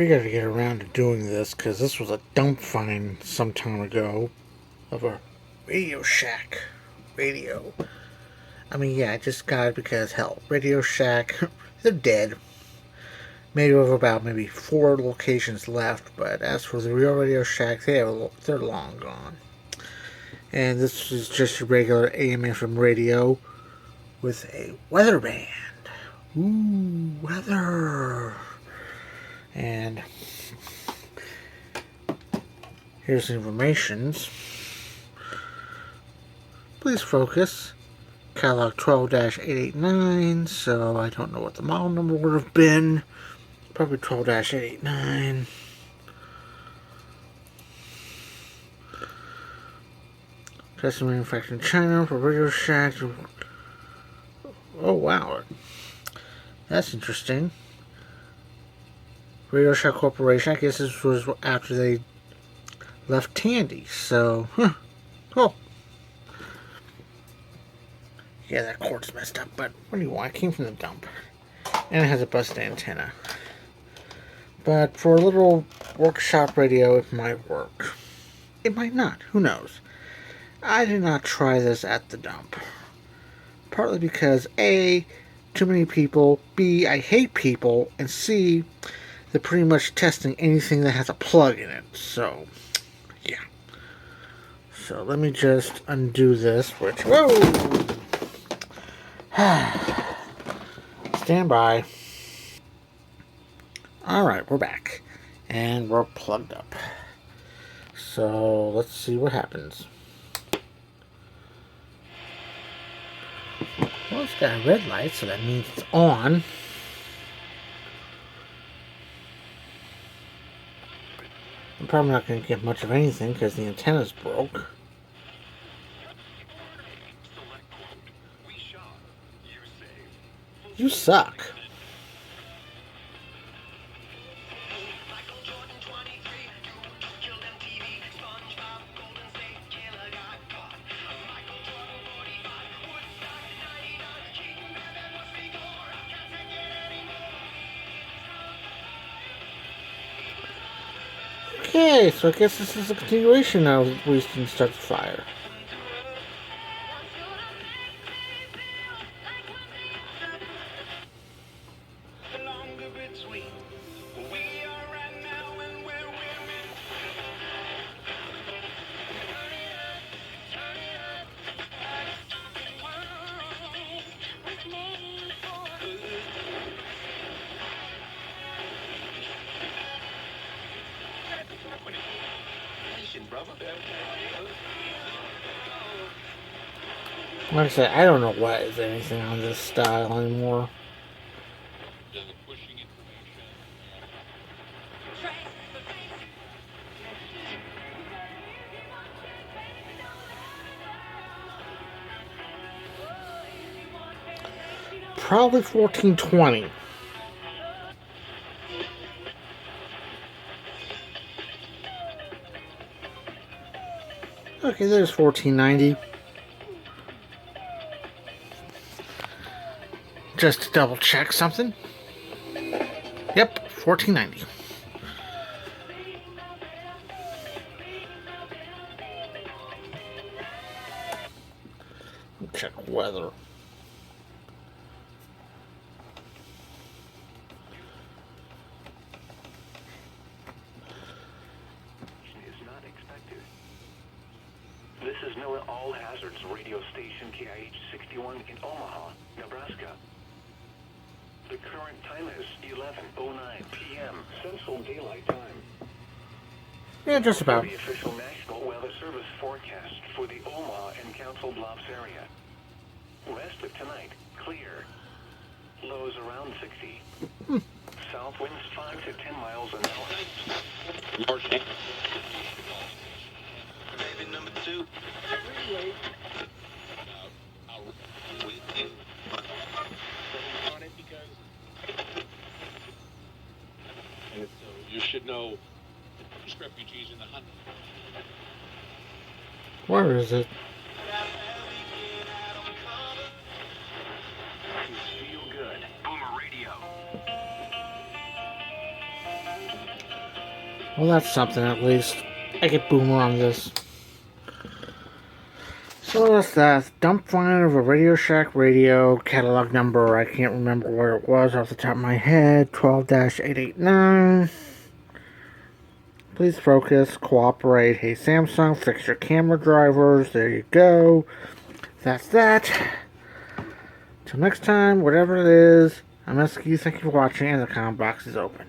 figured I'd get around to doing this because this was a dump find some time ago of a Radio Shack radio. I mean, yeah, I just got it because, hell, Radio Shack, they're dead. Maybe over about maybe 4 locations left, but as for the real Radio Shack, they're long gone. And this is just your regular AM FM radio with a weather band. Ooh, weather. And here's the informations. Please focus. Catalog 12-889, so I don't know what the model number would have been. Probably 12-889. Custom manufactured in China for Radio Shack. Oh, wow. That's interesting. Radio Shack Corporation, I guess this was after they left Tandy, so, cool. Yeah, that cord's messed up, but what do you want? It came from the dump. And it has a busted antenna. But for a little workshop radio, it might work. It might not. Who knows? I did not try this at the dump. Partly because A, too many people, B, I hate people, and C, they're pretty much testing anything that has a plug in it. So, yeah. So let me just undo this, which, whoa! Stand by. Alright, we're back. And we're plugged up. So, let's see what happens. Well, it's got a red light, so that means it's on. I'm probably not going to get much of anything because the antenna's broke. You suck. Okay, so I guess this is a continuation now of Winston Starts Fire. Like I said, I don't know what is anything on this style anymore. Probably 1420. Okay, there's 1490. Just to double check something. Yep, 1490. Check weather. This is NOAA All Hazards radio station KIH 61 in Omaha, Nebraska. The current time is 11:09 p.m. Central Daylight Time. Yeah, just about. The official National Weather Service forecast for the Omaha and Council Bluffs area. Rest of tonight, clear. Lows around 60. South winds 5 to 10 miles an hour. Maybe number 2. You should know there's refugees in the hunt. Where is it? Feel good. Boomer Radio. Well, that's something at least. I get boomer on this. So that's that. Dump find of a Radio Shack radio catalog number. I can't remember where it was off the top of my head. 12-889. Please focus, cooperate. Hey Samsung, fix your camera drivers. There you go. That's that. Till next time, whatever it is, I'm Eskie. Thank you for watching, and the comment box is open.